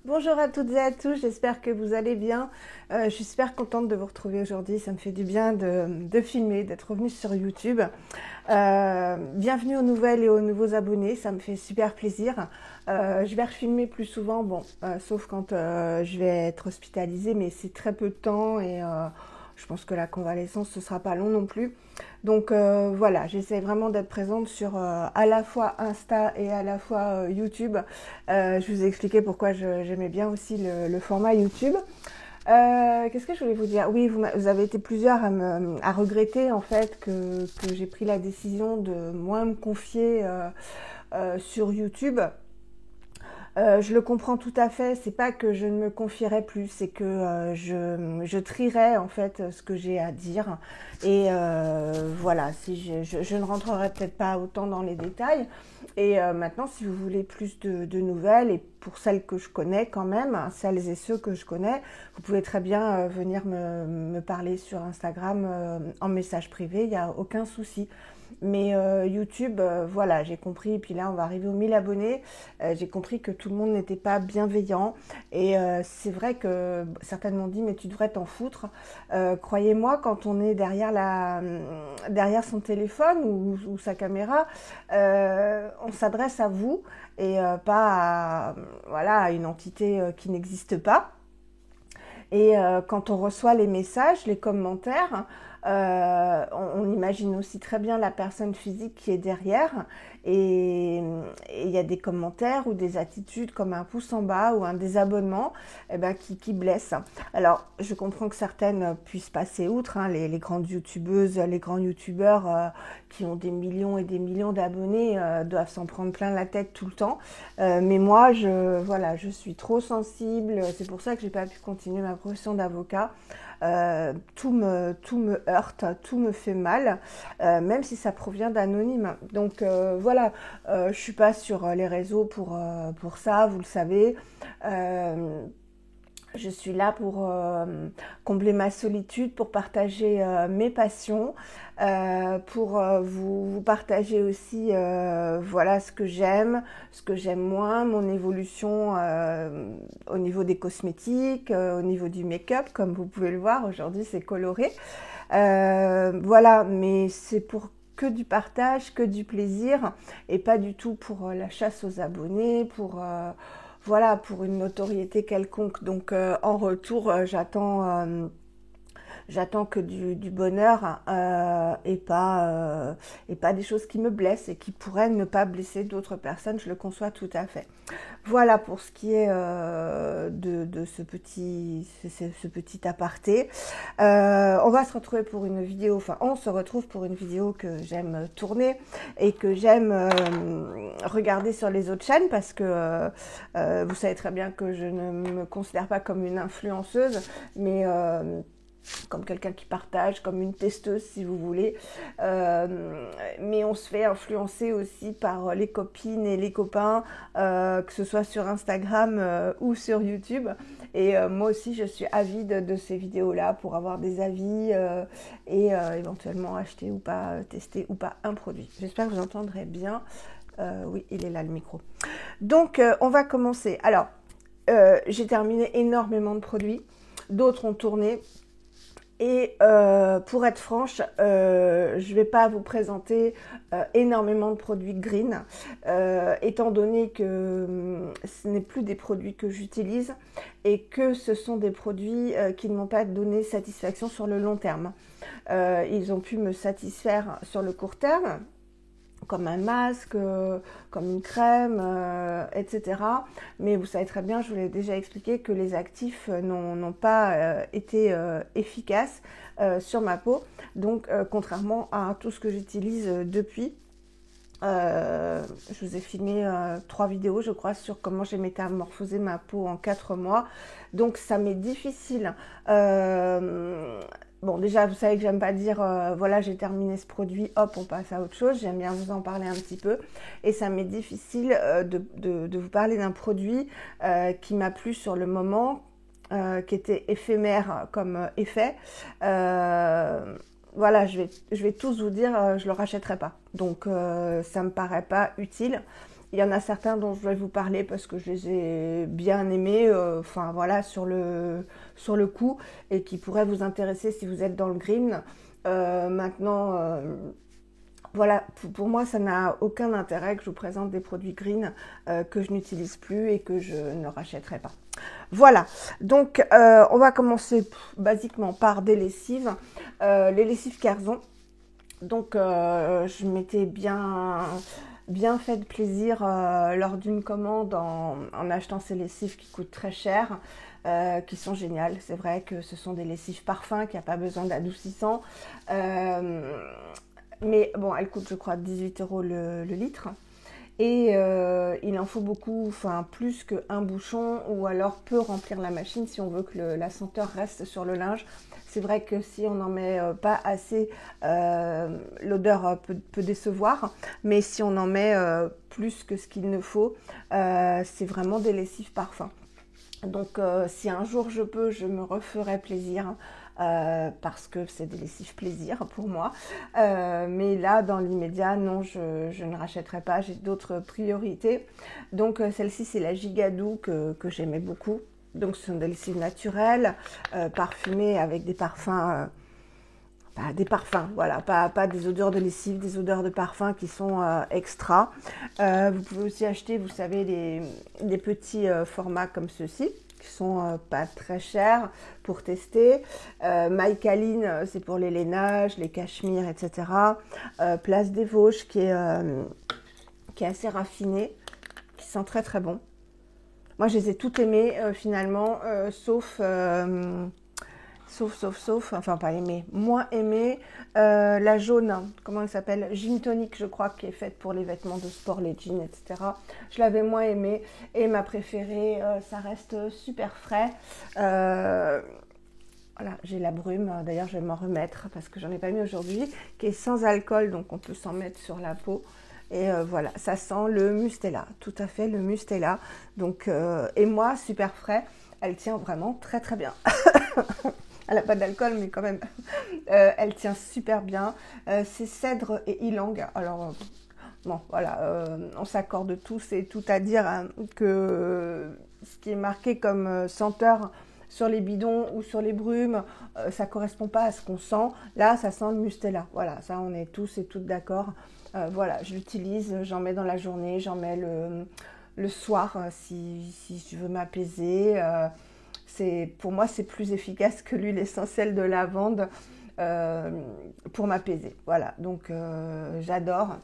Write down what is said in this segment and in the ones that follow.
Bonjour à toutes et à tous, j'espère que vous allez bien. Je suis super contente de vous retrouver aujourd'hui, ça me fait du bien de filmer, d'être revenue sur YouTube. Bienvenue aux nouvelles et aux nouveaux abonnés, ça me fait super plaisir. Je vais refilmer plus souvent, sauf quand je vais être hospitalisée, mais c'est très peu de temps et je pense que la convalescence ce sera pas long non plus. Donc voilà, j'essaie vraiment d'être présente sur à la fois Insta et à la fois YouTube. Je vous ai expliqué pourquoi j'aimais bien aussi le format YouTube. Qu'est-ce que je voulais vous dire? Oui, vous avez été plusieurs à regretter en fait que j'ai pris la décision de moins me confier sur YouTube. Je le comprends tout à fait, c'est pas que je ne me confierai plus, c'est que je trierai en fait ce que j'ai à dire. Et voilà, si je ne rentrerai peut-être pas autant dans les détails. Et maintenant, si vous voulez plus de nouvelles, et pour celles que je connais quand même, hein, celles et ceux que je connais, vous pouvez très bien venir me parler sur Instagram en message privé, il n'y a aucun souci. Mais YouTube, voilà, j'ai compris, et puis là on va arriver aux 1000 abonnés, j'ai compris que tout le monde n'était pas bienveillant, et c'est vrai que certains m'ont dit mais tu devrais t'en foutre. Croyez-moi, quand on est derrière son téléphone ou sa caméra, on s'adresse à vous et pas à, voilà, à une entité qui n'existe pas. Et quand on reçoit les messages, les commentaires, on imagine aussi très bien la personne physique qui est derrière. Et il y a des commentaires ou des attitudes comme un pouce en bas ou un désabonnement qui blessent. Alors, je comprends que certaines puissent passer outre, hein, les grandes youtubeuses, les grands youtubeurs qui ont des millions et des millions d'abonnés doivent s'en prendre plein la tête tout le temps. Mais moi, voilà, je suis trop sensible. C'est pour ça que j'ai pas pu continuer ma profession d'avocat. Tout me heurte, tout me fait mal, même si ça provient d'anonymes. Donc voilà, je suis pas sur les réseaux pour ça, vous le savez. Je suis là pour combler ma solitude, pour partager mes passions, pour vous partager aussi voilà ce que j'aime moins, mon évolution au niveau des cosmétiques, au niveau du make-up, comme vous pouvez le voir, aujourd'hui c'est coloré. Voilà, mais c'est pour que du partage, que du plaisir, et pas du tout pour la chasse aux abonnés, voilà, pour une notoriété quelconque. Donc en retour, j'attends que du bonheur et pas des choses qui me blessent et qui pourraient ne pas blesser d'autres personnes. Je le conçois tout à fait. Voilà pour ce qui est de ce petit aparté. On va se retrouver pour une vidéo, enfin on se retrouve pour une vidéo que j'aime tourner et que j'aime regarder sur les autres chaînes, parce que vous savez très bien que je ne me considère pas comme une influenceuse, mais comme quelqu'un qui partage, comme une testeuse si vous voulez, mais on se fait influencer aussi par les copines et les copains, que ce soit sur Instagram ou sur YouTube, et moi aussi je suis avide de ces vidéos là pour avoir des avis et éventuellement acheter ou pas, tester ou pas un produit. J'espère que vous entendrez bien. Oui, il est là le micro. Donc on va commencer. Alors j'ai terminé énormément de produits, d'autres ont tourné. Et pour être franche, je ne vais pas vous présenter énormément de produits green, étant donné que ce n'est plus des produits que j'utilise et que ce sont des produits qui ne m'ont pas donné satisfaction sur le long terme. Ils ont pu me satisfaire sur le court terme, comme un masque, comme une crème, etc. Mais vous savez très bien, je vous l'ai déjà expliqué, que les actifs n'ont pas été efficaces sur ma peau. Donc, contrairement à tout ce que j'utilise depuis, je vous ai filmé 3 vidéos, je crois, sur comment j'ai métamorphosé ma peau en 4 mois. Donc, ça m'est difficile. Bon, déjà, vous savez que j'aime pas dire voilà, j'ai terminé ce produit, hop, on passe à autre chose. J'aime bien vous en parler un petit peu. Et ça m'est difficile de vous parler d'un produit qui m'a plu sur le moment, qui était éphémère comme effet. Voilà, je vais tous vous dire, je le rachèterai pas. Donc, ça me paraît pas utile. Il y en a certains dont je vais vous parler parce que je les ai bien aimés, enfin voilà, sur le coup, et qui pourraient vous intéresser si vous êtes dans le green. Maintenant, voilà, pour moi, ça n'a aucun intérêt que je vous présente des produits green que je n'utilise plus et que je ne rachèterai pas. Voilà, donc on va commencer basiquement par des lessives. Les lessives Kerzon. Donc je m'étais bien fait de plaisir lors d'une commande en achetant ces lessives qui coûtent très cher, qui sont géniales. C'est vrai que ce sont des lessives parfums, qui n'ont pas besoin d'adoucissant. Mais bon, elles coûtent, je crois, 18 € le litre. Et il en faut beaucoup, enfin plus qu'un bouchon, ou alors peu remplir la machine si on veut que la senteur reste sur le linge. C'est vrai que si on n'en met pas assez, l'odeur peut décevoir, mais si on en met plus que ce qu'il ne faut, c'est vraiment des lessives parfums. Donc si un jour je peux, je me referai plaisir. Parce que c'est des lessives plaisir pour moi. Mais là, dans l'immédiat, non, je ne rachèterai pas. J'ai d'autres priorités. Donc, celle-ci, c'est la Gigadou que j'aimais beaucoup. Donc, ce sont des lessives naturelles, parfumées avec des parfums... voilà, pas des odeurs de lessive, des odeurs de parfum qui sont extra. Vous pouvez aussi acheter, vous savez, des petits formats comme ceux-ci, qui sont pas très chers pour tester. Maïkaline, c'est pour les lainages, les cachemires, etc. Place des Vosges, qui est assez raffiné, qui sent très très bon. Moi, je les ai toutes aimées finalement, sauf, enfin pas aimé, moins aimé, la jaune, comment elle s'appelle, Gin Tonic, je crois, qui est faite pour les vêtements de sport, les jeans, etc. Je l'avais moins aimée, et ma préférée, ça reste super frais. Voilà, j'ai la brume, d'ailleurs je vais m'en remettre parce que j'en ai pas mis aujourd'hui, qui est sans alcool, donc on peut s'en mettre sur la peau. Et voilà, ça sent le Mustela, tout à fait le Mustela. Donc, et moi, super frais, elle tient vraiment très très bien. Elle n'a pas d'alcool, mais quand même, elle tient super bien. C'est cèdre et ylang. Alors, bon, voilà, on s'accorde tous et tout à dire hein, que ce qui est marqué comme senteur sur les bidons ou sur les brumes, ça ne correspond pas à ce qu'on sent. Là, ça sent le Mustela. Voilà, ça, on est tous et toutes d'accord. Voilà, je l'utilise, j'en mets dans la journée, j'en mets le soir si je veux m'apaiser. Pour moi, c'est plus efficace que l'huile essentielle de lavande pour m'apaiser. Voilà, donc j'adore.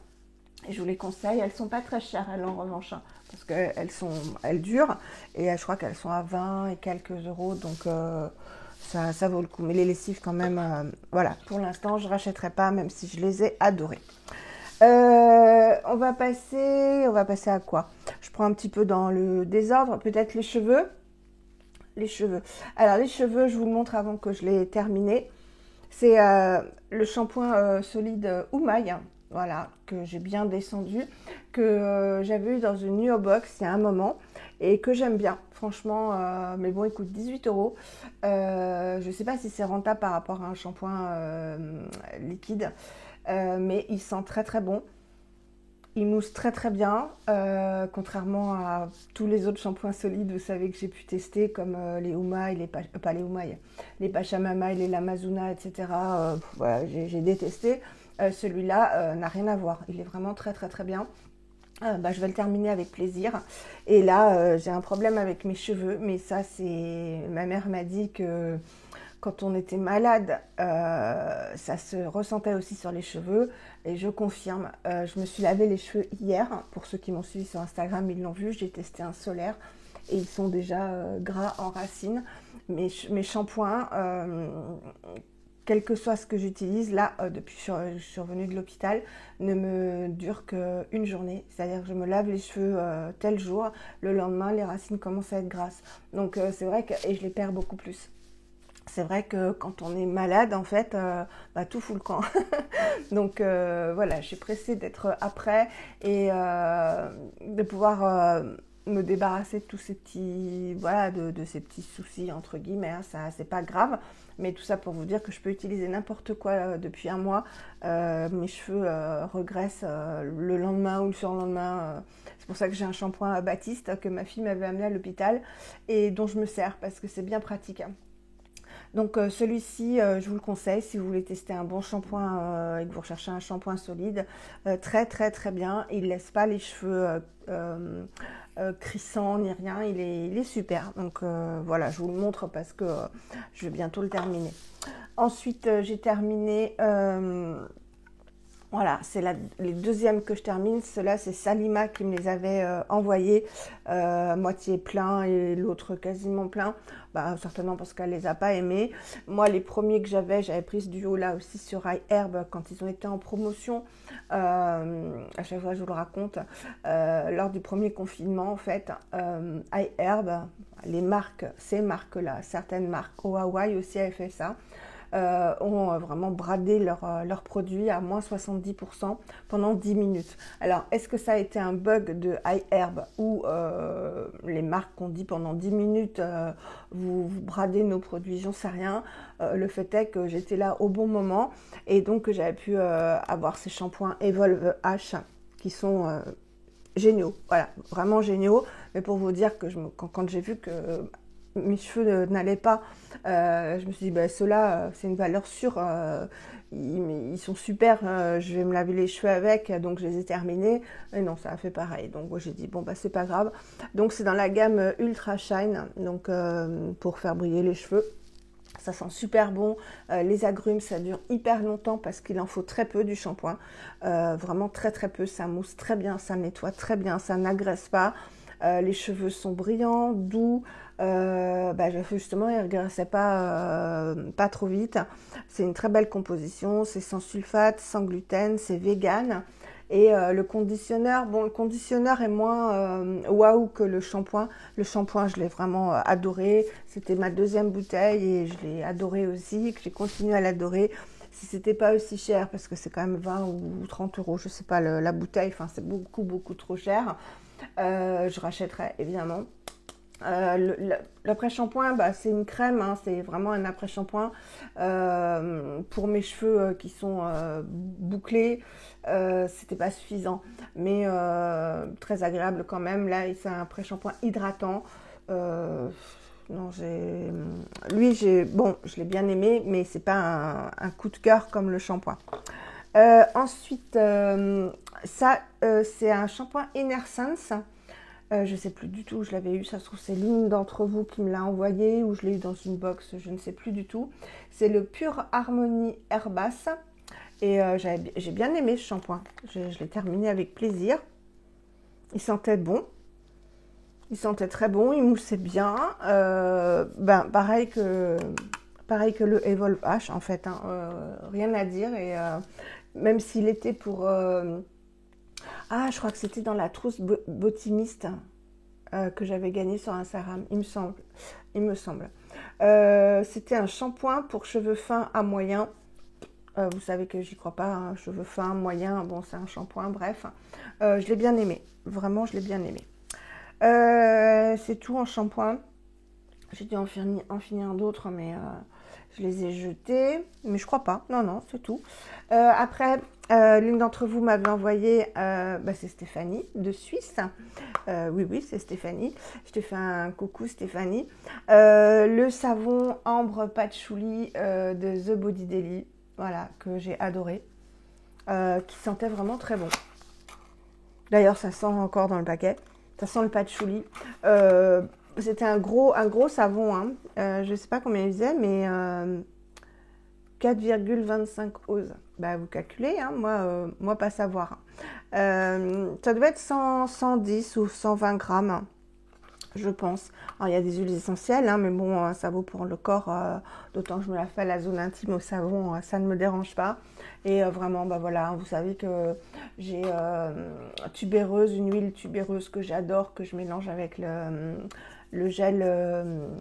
Et je vous les conseille. Elles ne sont pas très chères, elles en revanche, hein, parce qu'elles durent. Et je crois qu'elles sont à 20 et quelques euros, donc ça vaut le coup. Mais les lessives, quand même, voilà, pour l'instant, je ne rachèterai pas, même si je les ai adorées. On va passer à quoi? Je prends un petit peu dans le désordre, peut-être les cheveux. Les cheveux. Alors les cheveux, je vous le montre avant que je l'ai terminé. C'est le shampoing solide Oumaï, voilà, que j'ai bien descendu, que j'avais eu dans une Nuo Box il y a un moment et que j'aime bien, franchement. Mais bon, il coûte 18 €. Je ne sais pas si c'est rentable par rapport à un shampoing liquide, mais il sent très très bon. Il mousse très très bien, contrairement à tous les autres shampoings solides, vous savez, que j'ai pu tester, comme les Oumaï, pas les Oumaï, les Pachamama, les Lamazuna, etc. Voilà, j'ai détesté. Celui-là n'a rien à voir, il est vraiment très très très bien. Je vais le terminer avec plaisir. Et là, j'ai un problème avec mes cheveux, mais ça, ma mère m'a dit que quand on était malade, ça se ressentait aussi sur les cheveux. Et je confirme, je me suis lavé les cheveux hier. Pour ceux qui m'ont suivi sur Instagram, ils l'ont vu. J'ai testé un solaire et ils sont déjà gras en racines. Mes shampoings, quel que soit ce que j'utilise, là, depuis que je suis revenue de l'hôpital, ne me durent qu'une journée. C'est-à-dire que je me lave les cheveux tel jour. Le lendemain, les racines commencent à être grasses. Donc, c'est vrai et je les perds beaucoup plus. C'est vrai que quand on est malade, en fait, tout fout le camp. Donc voilà, je suis pressée d'être après et de pouvoir me débarrasser de tous ces petits, voilà, de ces petits soucis entre guillemets, hein, ça c'est pas grave, mais tout ça pour vous dire que je peux utiliser n'importe quoi depuis un mois, mes cheveux regressent le lendemain ou le surlendemain, c'est pour ça que j'ai un shampoing Baptiste que ma fille m'avait amené à l'hôpital et dont je me sers parce que c'est bien pratique. Donc celui-ci, je vous le conseille si vous voulez tester un bon shampoing et que vous recherchez un shampoing solide. Très très très bien, il ne laisse pas les cheveux crissants ni rien, il est super. Donc voilà, je vous le montre parce que je vais bientôt le terminer. Ensuite, j'ai terminé... voilà, c'est les deuxièmes que je termine. Ceux-là, c'est Salima qui me les avait envoyés, moitié plein et l'autre quasiment plein. Bah, certainement parce qu'elle les a pas aimés. Moi, les premiers que j'avais pris ce duo-là aussi sur iHerb quand ils ont été en promotion. À chaque fois, je vous le raconte. Lors du premier confinement, en fait, iHerb, les marques, ces marques-là, certaines marques, Huawei aussi avaient fait ça. Ont vraiment bradé leurs produits à moins 70% pendant 10 minutes. Alors, est-ce que ça a été un bug de iHerb ou les marques ont dit pendant 10 minutes vous bradez nos produits, j'en sais rien. Le fait est que j'étais là au bon moment et donc que j'avais pu avoir ces shampoings Evolve H qui sont géniaux, voilà, vraiment géniaux. Mais pour vous dire que quand j'ai vu que mes cheveux n'allaient pas, je me suis dit, bah, ceux-là, c'est une valeur sûre, ils sont super, je vais me laver les cheveux avec, donc je les ai terminés, et non, ça a fait pareil, donc j'ai dit, bon, bah, c'est pas grave. Donc c'est dans la gamme Ultra Shine, donc pour faire briller les cheveux. Ça sent super bon, les agrumes ça dure hyper longtemps parce qu'il en faut très peu du shampoing, vraiment très très peu, ça mousse très bien, ça nettoie très bien, ça n'agresse pas, les cheveux sont brillants, doux, justement ils ne regressaient pas, pas trop vite, c'est une très belle composition, c'est sans sulfate, sans gluten, c'est vegan. Et le conditionneur, bon, le conditionneur est moins waouh que le shampoing. Le shampoing, je l'ai vraiment adoré. C'était ma deuxième bouteille et je l'ai adoré aussi, que j'ai continué à l'adorer. Si c'était pas aussi cher, parce que c'est quand même 20 ou 30 euros, je sais pas, la bouteille, enfin c'est beaucoup, beaucoup trop cher. Je rachèterais évidemment. L'après-shampoing, bah, c'est une crème, hein, c'est vraiment un après-shampoing pour mes cheveux qui sont bouclés, c'était pas suffisant, mais très agréable quand même. Là, c'est un après-shampoing hydratant. Non, bon, je l'ai bien aimé, mais c'est pas un coup de cœur comme le shampoing. Ensuite, ça, c'est un shampoing Innersense. Je ne sais plus du tout où je l'avais eu, ça se trouve c'est l'une d'entre vous qui me l'a envoyé ou je l'ai eu dans une box, je ne sais plus du tout. C'est le Pure Harmony Herbace et j'ai bien aimé ce shampoing, je l'ai terminé avec plaisir. Il sentait bon, il sentait très bon, il moussait bien, pareil que le Evolve H en fait, hein, rien à dire et même s'il était pour... Ah, je crois que c'était dans la trousse botimiste que j'avais gagné sur Instagram, il me semble. C'était un shampoing pour cheveux fins à moyens. Vous savez que j'y crois pas, hein, cheveux fins, moyens, bon c'est un shampoing, bref. Je l'ai bien aimé, vraiment je l'ai bien aimé. C'est tout en shampoing. J'ai dû en finir d'autres, mais je les ai jetés. Mais je crois pas, non, c'est tout. Après... l'une d'entre vous m'avait envoyé, c'est Stéphanie de Suisse. Oui, c'est Stéphanie. Je te fais un coucou Stéphanie. Le savon ambre patchouli de The Body Daily, voilà, que j'ai adoré, qui sentait vraiment très bon. D'ailleurs, ça sent encore dans le paquet. Ça sent le patchouli. C'était un gros savon, hein. Je ne sais pas combien il faisait, mais 4,25 oses. Bah, vous calculez, hein, moi pas savoir. Ça devait être 110 ou 120 grammes, je pense. Alors, il y a des huiles essentielles, hein, mais bon, ça vaut pour le corps, d'autant que je me la fais à la zone intime au savon, ça ne me dérange pas. Et vraiment, voilà, vous savez que j'ai tubéreuse, une huile tubéreuse que j'adore, que je mélange avec le gel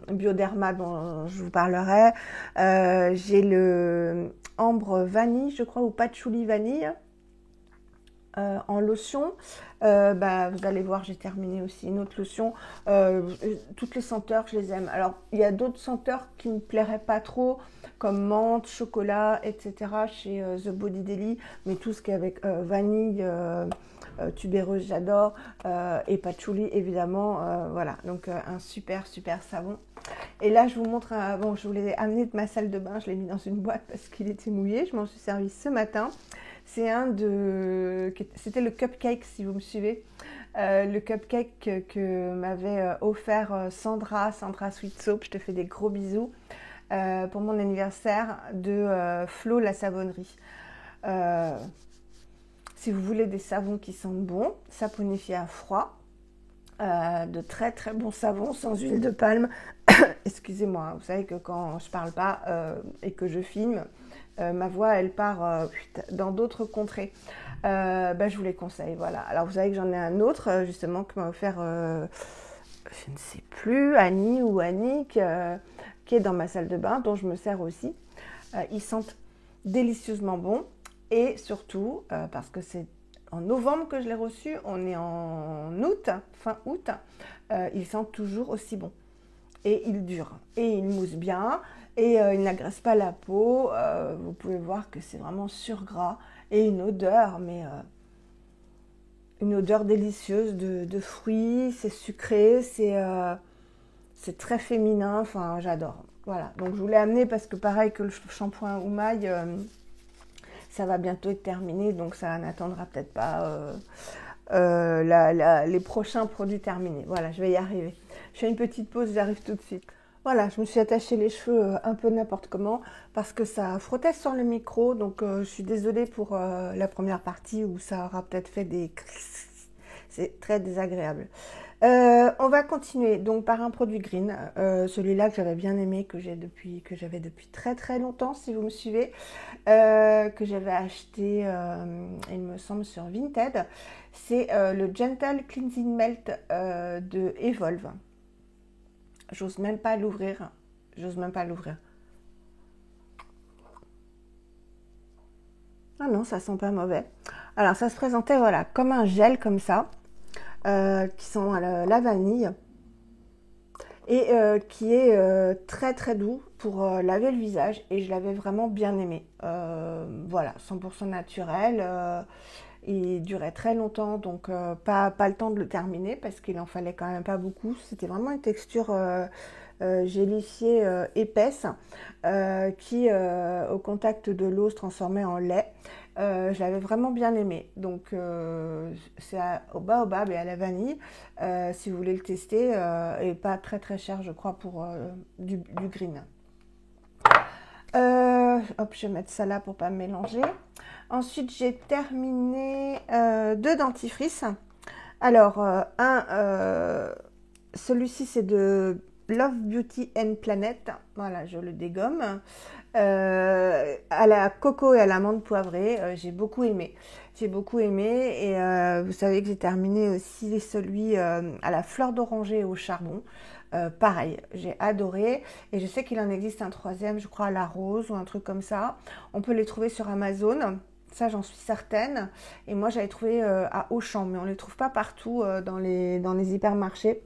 Bioderma dont je vous parlerai. J'ai le ambre vanille, je crois, ou patchouli vanille. En lotion, vous allez voir, j'ai terminé aussi une autre lotion. Toutes les senteurs, je les aime. Alors, il y a d'autres senteurs qui ne me plairaient pas trop, comme menthe, chocolat, etc. chez The Body Daily, mais tout ce qui est avec vanille, tubéreuse, j'adore, et patchouli, évidemment. Voilà, donc un super, super savon. Et là, je vous montre, bon, je vous l'ai amené de ma salle de bain, je l'ai mis dans une boîte parce qu'il était mouillé. Je m'en suis servi ce matin. C'est c'était le cupcake, si vous me suivez. Le cupcake que m'avait offert Sandra Sweet Soap. Je te fais des gros bisous. Pour mon anniversaire de Flo la savonnerie. Si vous voulez des savons qui sentent bon, saponifiés à froid, de très très bons savons sans huile de palme. Excusez-moi, vous savez que quand je parle pas et que je filme, ma voix elle part dans d'autres contrées. Je vous les conseille, voilà. Alors vous savez que j'en ai un autre justement que m'a offert, je ne sais plus, Annie ou Annick, qui est dans ma salle de bain, dont je me sers aussi. Ils sentent délicieusement bon et surtout, parce que c'est en novembre que je l'ai reçu, on est en août, fin août, ils sentent toujours aussi bon. Et il dure, et il mousse bien, et il n'agresse pas la peau. Vous pouvez voir que c'est vraiment sur gras, et une odeur, mais une odeur délicieuse de fruits, c'est sucré, c'est très féminin, enfin j'adore. Voilà, donc je vous l'ai amené parce que pareil que le shampoing Oumaï, ça va bientôt être terminé, donc ça n'attendra peut-être pas les prochains produits terminés. Voilà, je vais y arriver. Je fais une petite pause, j'arrive tout de suite. Voilà, je me suis attaché les cheveux un peu n'importe comment parce que ça frottait sur le micro, donc je suis désolée pour la première partie où ça aura peut-être fait des... C'est très désagréable. On va continuer donc par un produit green, celui-là que j'avais bien aimé, que j'avais depuis très très longtemps, si vous me suivez, que j'avais acheté, il me semble, sur Vinted. C'est le Gentle Cleansing Melt de Evolve. J'ose même pas l'ouvrir. Ah non, ça sent pas mauvais. Alors ça se présentait voilà comme un gel comme ça, qui sent la vanille et qui est très très doux pour laver le visage, et je l'avais vraiment bien aimé. Voilà, 100% naturel. Il durait très longtemps, donc pas le temps de le terminer parce qu'il en fallait quand même pas beaucoup. C'était vraiment une texture gélifiée épaisse qui, au contact de l'eau, se transformait en lait. Je l'avais vraiment bien aimé. Donc c'est au baobab et à la vanille, si vous voulez le tester, et pas très très cher, je crois, pour du green. Hop, je vais mettre ça là pour pas me mélanger. Ensuite, j'ai terminé 2 dentifrices. Alors, celui-ci, c'est de Love Beauty and Planet. Voilà, je le dégomme. À la coco et à l'amande poivrée, j'ai beaucoup aimé. Et vous savez que j'ai terminé aussi celui à la fleur d'oranger au charbon. Pareil, j'ai adoré, et je sais qu'il en existe un troisième, je crois à la rose ou un truc comme ça. On peut les trouver sur Amazon, ça j'en suis certaine. Et moi j'avais trouvé à Auchan, mais on ne les trouve pas partout dans les hypermarchés.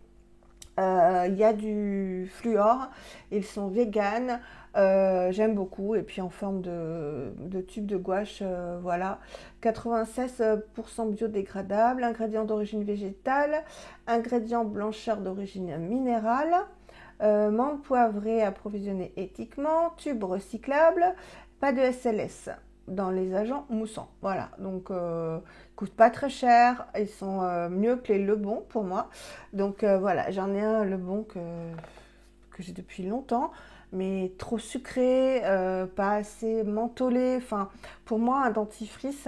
Il y a du fluor, ils sont véganes, j'aime beaucoup, et puis en forme de tube de gouache, voilà. 96% biodégradable, ingrédients d'origine végétale, ingrédients blancheur d'origine minérale, menthe poivrée approvisionnée éthiquement, tube recyclable, pas de SLS dans les agents moussants. Voilà, donc coûtent pas très cher, ils sont mieux que les Lebon pour moi. Donc voilà, j'en ai un Lebon que j'ai depuis longtemps, mais trop sucré, pas assez mentholé. Enfin, pour moi, un dentifrice,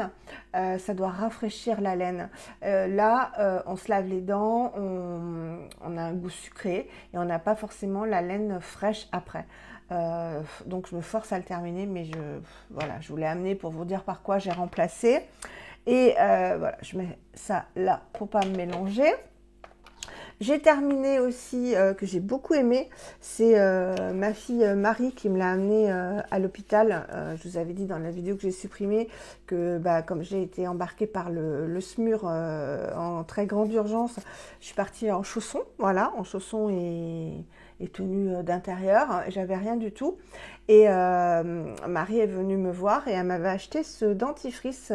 ça doit rafraîchir la laine. Là, on se lave les dents, on a un goût sucré et on n'a pas forcément la laine fraîche après. Donc je me force à le terminer, mais voilà, je vous l'ai amené pour vous dire par quoi j'ai remplacé. Et voilà, je mets ça là pour pas me mélanger. J'ai terminé aussi, que j'ai beaucoup aimé, c'est ma fille Marie qui me l'a amené à l'hôpital. Je vous avais dit dans la vidéo que j'ai supprimée que bah, comme j'ai été embarquée par le SMUR en très grande urgence, je suis partie en chaussons, voilà, en chaussons et tenue d'intérieur. J'avais rien du tout. Et Marie est venue me voir et elle m'avait acheté ce dentifrice.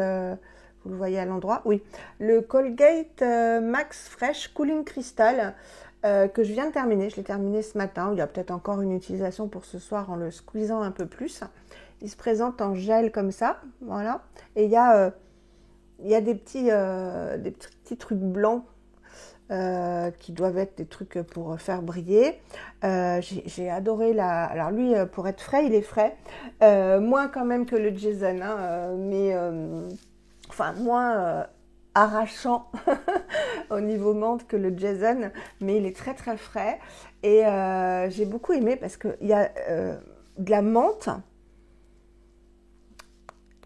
Vous le voyez à l'endroit, oui. Le Colgate Max Fresh Cooling Crystal que je viens de terminer. Je l'ai terminé ce matin. Il y a peut-être encore une utilisation pour ce soir en le squeezant un peu plus. Il se présente en gel comme ça, voilà. Et il y a des petits trucs blancs qui doivent être des trucs pour faire briller. J'ai adoré alors lui, pour être frais, il est frais. Moins quand même que le Jason, hein, mais enfin moins arrachant au niveau menthe que le Jason, mais il est très très frais. Et j'ai beaucoup aimé parce qu'il y a de la menthe.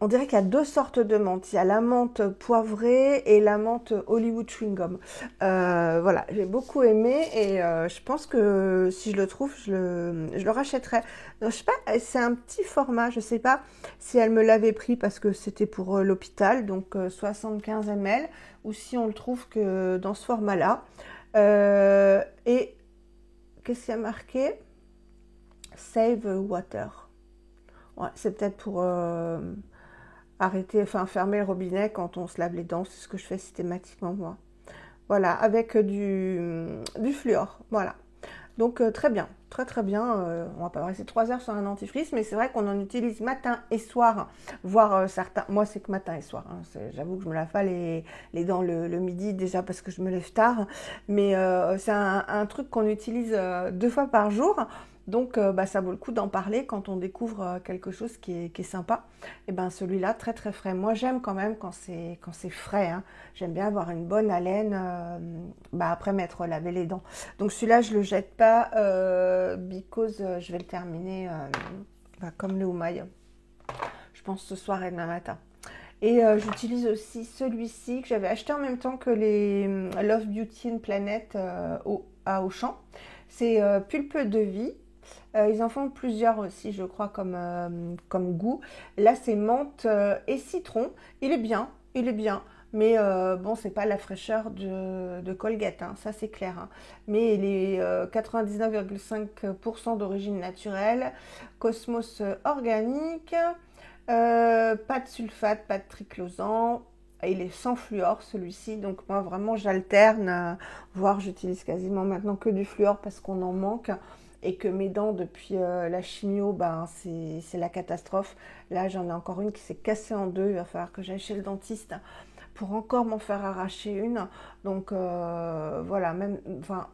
On dirait qu'il y a deux sortes de menthe. Il y a la menthe poivrée et la menthe Hollywood Chewing Gum. Voilà, j'ai beaucoup aimé et je pense que si je le trouve, je le rachèterai. Donc, je sais pas, c'est un petit format. Je sais pas si elle me l'avait pris parce que c'était pour l'hôpital, donc 75 ml, ou si on le trouve que dans ce format-là. Et qu'est-ce qu'il y a marqué? Save water. Ouais, c'est peut-être pour arrêter, enfin fermer le robinet quand on se lave les dents, c'est ce que je fais systématiquement moi. Voilà, avec du fluor, voilà. Donc très bien, très très bien. On va pas rester 3 heures sur un dentifrice, mais c'est vrai qu'on en utilise matin et soir, voire certains. Moi c'est que matin et soir. Hein. J'avoue que je me lave pas les dents le midi déjà parce que je me lève tard, mais c'est un truc qu'on utilise 2 fois par jour. Donc bah, ça vaut le coup d'en parler quand on découvre quelque chose qui est sympa. Et ben celui-là, très très frais. Moi j'aime quand même quand c'est frais. Hein. J'aime bien avoir une bonne haleine bah, après m'être lavé les dents. Donc celui-là je le jette pas because je vais le terminer bah, comme le Oumaï. Je pense ce soir et demain matin. Et j'utilise aussi celui-ci que j'avais acheté en même temps que les Love Beauty and Planet à Auchan. C'est Pulpe de vie. Ils en font plusieurs aussi, je crois, comme goût. Là, c'est menthe et citron. Il est bien, mais bon, c'est pas la fraîcheur de Colgate, hein, ça c'est clair. Hein. Mais il est 99,5% d'origine naturelle, Cosmos organique, pas de sulfate, pas de triclosan. Il est sans fluor celui-ci, donc moi vraiment j'alterne, voire j'utilise quasiment maintenant que du fluor parce qu'on en manque. Et que mes dents, depuis la chimio, ben, c'est la catastrophe. Là, j'en ai encore une qui s'est cassée en deux. Il va falloir que j'aille chez le dentiste pour encore m'en faire arracher une. Donc, voilà, même, enfin,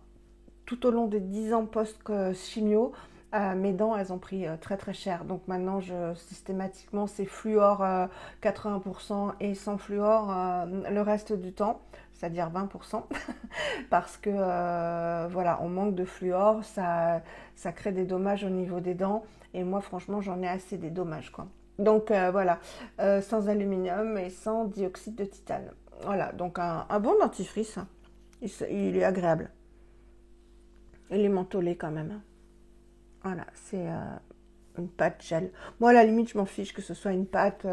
tout au long des 10 ans post-chimio, mes dents, elles ont pris très très cher. Donc maintenant, systématiquement, c'est fluor 80% et sans fluor le reste du temps, c'est-à-dire 20%. Parce que voilà, on manque de fluor, ça crée des dommages au niveau des dents. Et moi, franchement, j'en ai assez des dommages, quoi. Donc voilà, sans aluminium et sans dioxyde de titane. Voilà, donc un bon dentifrice, il est agréable. Il est mentholé quand même. Voilà, c'est une pâte gel. Moi, à la limite, je m'en fiche que ce soit une pâte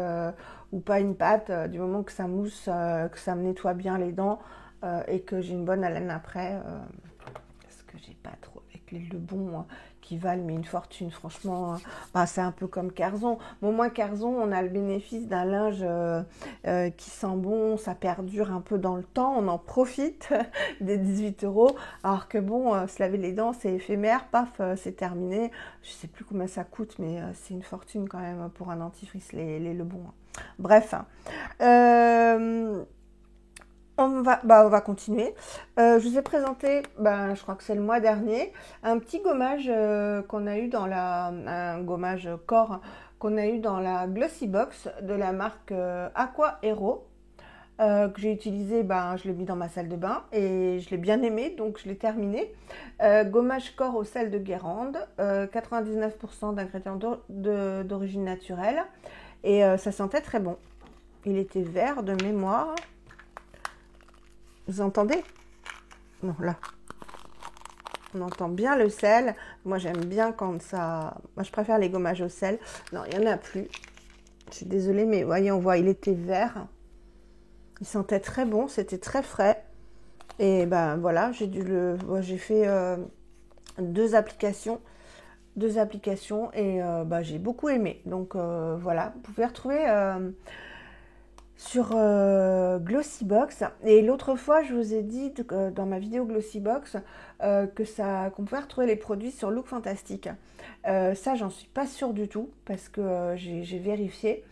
ou pas une pâte, du moment que ça mousse, que ça me nettoie bien les dents et que j'ai une bonne haleine après. Parce que j'ai pas trop avec les Lebon qui valent mais une fortune, franchement. Bah, c'est un peu comme Carzon. Bon, moi, Carzon, on a le bénéfice d'un linge qui sent bon, ça perdure un peu dans le temps, on en profite des 18 €. Alors que bon, se laver les dents, c'est éphémère, paf, c'est terminé. Je sais plus combien ça coûte, mais c'est une fortune quand même pour un dentifrice, les Lebon. Bref. On va continuer. Je vous ai présenté, je crois que c'est le mois dernier, un petit gommage qu'on a eu dans un gommage corps qu'on a eu dans la Glossy Box de la marque Aqua Hero. Que j'ai utilisé, je l'ai mis dans ma salle de bain et je l'ai bien aimé, donc je l'ai terminé. Gommage corps au sel de Guérande, 99% d'ingrédients d'origine naturelle et ça sentait très bon. Il était vert de mémoire. Vous entendez? Non, là. On entend bien le sel. Moi, j'aime bien quand ça... Moi, je préfère les gommages au sel. Non, il n'y en a plus. Je suis désolée, mais voyez, on voit, il était vert. Il sentait très bon, c'était très frais. Et ben voilà, j'ai fait deux applications. Et j'ai beaucoup aimé. Donc voilà, vous pouvez retrouver sur Glossybox. Et l'autre fois, je vous ai dit dans ma vidéo Glossybox qu'on pouvait retrouver les produits sur Look Fantastic. Ça, j'en suis pas sûre du tout parce que j'ai vérifié.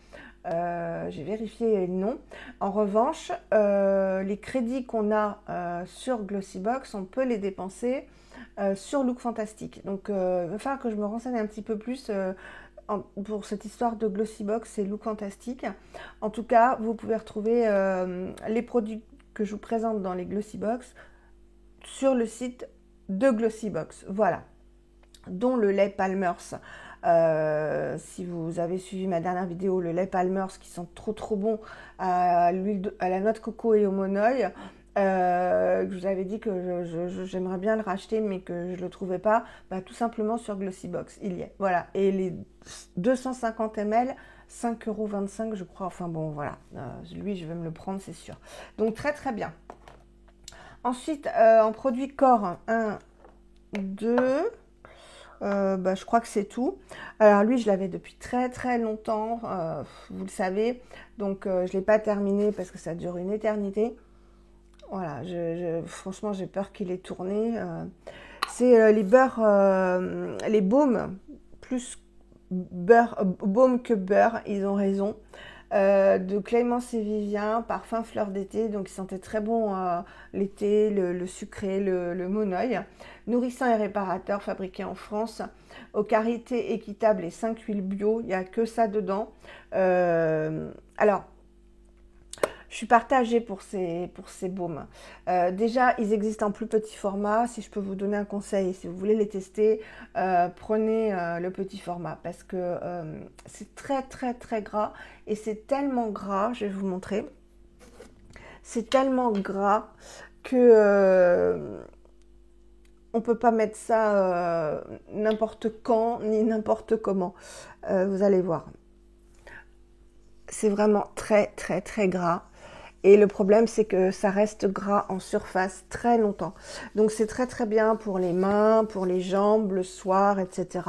Non. En revanche, les crédits qu'on a sur Glossybox, on peut les dépenser sur Look Fantastic. Donc, il va falloir que je me renseigne un petit peu plus pour cette histoire de Glossybox et Look Fantastic. En tout cas, vous pouvez retrouver les produits que je vous présente dans les Glossybox sur le site de Glossybox. Voilà, dont le lait Palmer's. Si vous avez suivi ma dernière vidéo, le lait Palmer's qui sent trop bon à la noix de coco et au monoeil. Je vous avais dit que j'aimerais bien le racheter mais que je ne le trouvais pas, tout simplement sur Glossybox, il y est. Voilà, et les 250 ml, 5,25 € je crois, enfin bon voilà, lui je vais me le prendre c'est sûr. Donc très bien. Ensuite, en produit corps, 1, 2... je crois que c'est tout. Alors lui, je l'avais depuis très longtemps, vous le savez. Donc, je ne l'ai pas terminé parce que ça dure une éternité. Voilà, franchement, j'ai peur qu'il ait tourné. C'est les beurres, les baumes, plus baume que beurre, ils ont raison. De Clémence et Vivien, parfum fleur d'été, donc il sentait très bon l'été, le sucré, le monoeil. Nourrissant et réparateur, fabriqué en France, aux qualités équitables et 5 huiles bio, il n'y a que ça dedans. Alors, je suis partagée pour ces baumes. Déjà, ils existent en plus petit format. Si je peux vous donner un conseil, si vous voulez les tester, prenez le petit format parce que c'est très gras et c'est tellement gras, je vais vous montrer. C'est tellement gras que on peut pas mettre ça n'importe quand ni n'importe comment. Vous allez voir. C'est vraiment très gras. Et le problème, c'est que ça reste gras en surface très longtemps. Donc, c'est très bien pour les mains, pour les jambes, le soir, etc.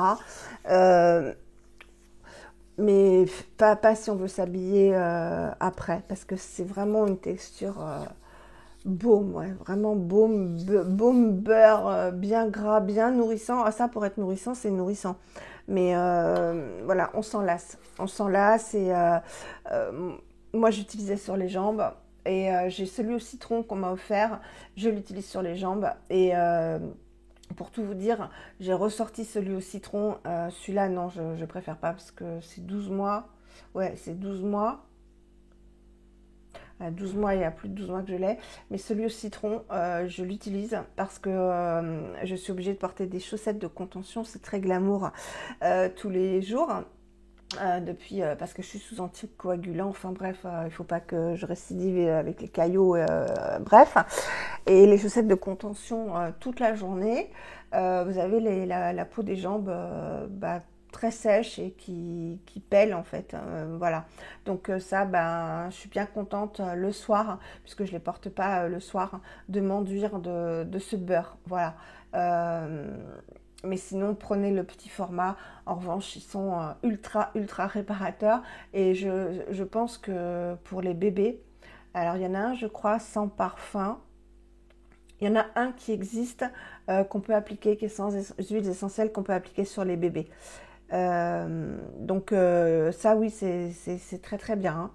Mais pas si on veut s'habiller après, parce que c'est vraiment une texture baume, ouais, vraiment baume beurre, bien gras, bien nourrissant. Ah, ça, pour être nourrissant, c'est nourrissant. Mais voilà, on s'en lasse. On s'en lasse et moi, j'utilisais sur les jambes et j'ai celui au citron qu'on m'a offert. Je l'utilise sur les jambes et pour tout vous dire, j'ai ressorti celui au citron. Celui-là, non, je préfère pas parce que c'est 12 mois. Ouais, c'est 12 mois. 12 mois, il y a plus de 12 mois que je l'ai. Mais celui au citron, je l'utilise parce que je suis obligée de porter des chaussettes de contention. C'est très glamour tous les jours. Parce que je suis sous anticoagulant, enfin bref, il ne faut pas que je récidive avec les caillots, bref. Et les chaussettes de contention toute la journée, vous avez la peau des jambes très sèche et qui pèle en fait, voilà. Donc ça, je suis bien contente le soir, puisque je ne les porte pas le soir, de m'enduire de ce beurre, voilà. Mais sinon, prenez le petit format. En revanche, ils sont ultra réparateurs. Et je pense que pour les bébés, alors il y en a un, je crois, sans parfum. Il y en a un qui existe, qu'on peut appliquer, qui est sans huiles essentielles, qu'on peut appliquer sur les bébés. Donc ça, oui, c'est très bien. Hein.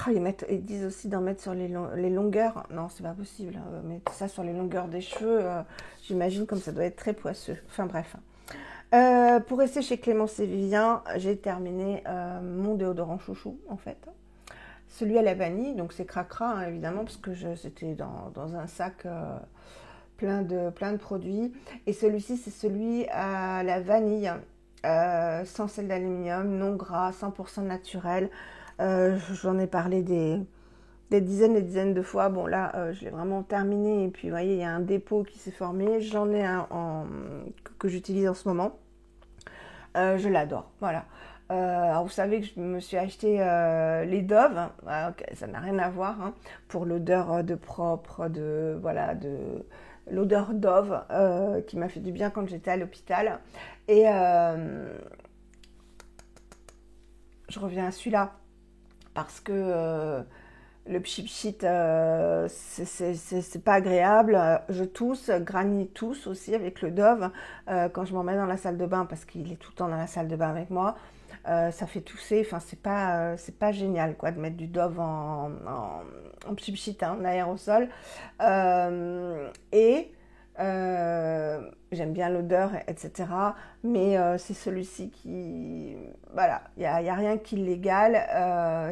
Oh, ils disent aussi d'en mettre sur les longueurs. Non, c'est pas possible. Mettre ça sur les longueurs des cheveux, j'imagine comme ça doit être très poisseux. Enfin bref. Pour rester chez Clémence et Vivien, j'ai terminé mon déodorant chouchou en fait. Celui à la vanille, donc c'est cracra hein, évidemment parce que c'était dans un sac plein de produits. Et celui-ci, c'est celui à la vanille, sans sel d'aluminium, non gras, 100% naturel. J'en ai parlé des dizaines de fois. Bon là, je l'ai vraiment terminé et puis vous voyez, il y a un dépôt qui s'est formé. J'en ai un que j'utilise en ce moment. Je l'adore, voilà. Alors vous savez que je me suis acheté les Dove, okay, ça n'a rien à voir, hein, pour l'odeur de propre, de voilà, de l'odeur Dove qui m'a fait du bien quand j'étais à l'hôpital. Et je reviens à celui-là parce que le pchit c'est pas agréable. Je tousse, Granny tousse aussi avec le Dove quand je m'en mets dans la salle de bain parce qu'il est tout le temps dans la salle de bain avec moi. Ça fait tousser, enfin c'est pas génial quoi de mettre du Dove en pchit, hein, en aérosol. Et j'aime bien l'odeur, etc. Mais c'est celui-ci qui... Voilà, il n'y a rien qui l'égale.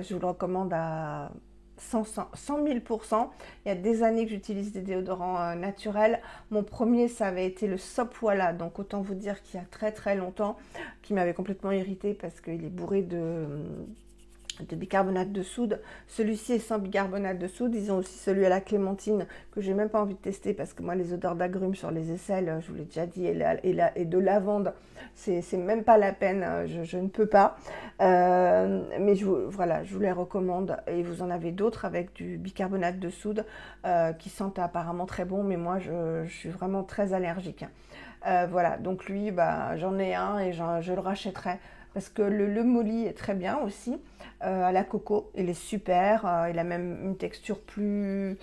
Je vous le recommande à 100 000%. Il y a des années que j'utilise des déodorants naturels. Mon premier, ça avait été le Sopwala. Donc autant vous dire qu'il y a très longtemps, qui m'avait complètement irritée parce qu'il est bourré de bicarbonate de soude. Celui-ci est sans bicarbonate de soude. Ils ont aussi celui à la clémentine que j'ai même pas envie de tester parce que moi les odeurs d'agrumes sur les aisselles, je vous l'ai déjà dit, et de lavande, c'est même pas la peine, je ne peux pas. Mais voilà, je vous les recommande. Et vous en avez d'autres avec du bicarbonate de soude qui sentent apparemment très bon, mais moi je suis vraiment très allergique. Voilà, donc lui, bah, j'en ai un et je le rachèterai. Parce que le Molly est très bien aussi, à la coco, il est super, il a même une texture plus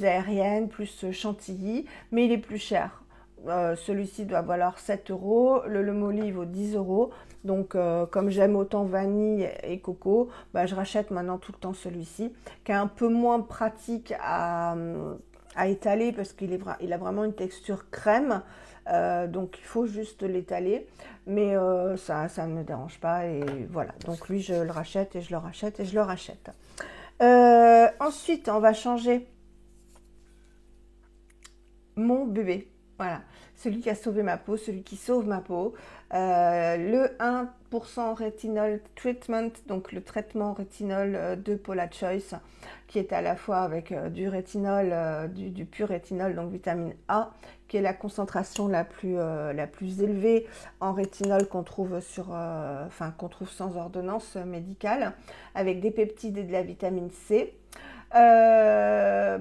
aérienne, plus chantilly, mais il est plus cher. Celui-ci doit valoir 7 €, le Molly il vaut 10 €, donc comme j'aime autant vanille et coco, bah, je rachète maintenant tout le temps celui-ci, qui est un peu moins pratique à étaler parce il a vraiment une texture crème. Donc il faut juste l'étaler, mais ça ne me dérange pas et voilà. Donc lui je le rachète et je le rachète et je le rachète. Ensuite on va changer mon bébé, voilà, celui qui a sauvé ma peau, celui qui sauve ma peau, le 1% rétinol treatment, donc le traitement rétinol de Paula Choice, qui est à la fois avec du rétinol, du pur rétinol, donc vitamine A, qui est la concentration la plus élevée en rétinol qu'on trouve qu'on trouve sans ordonnance médicale, avec des peptides et de la vitamine C. Je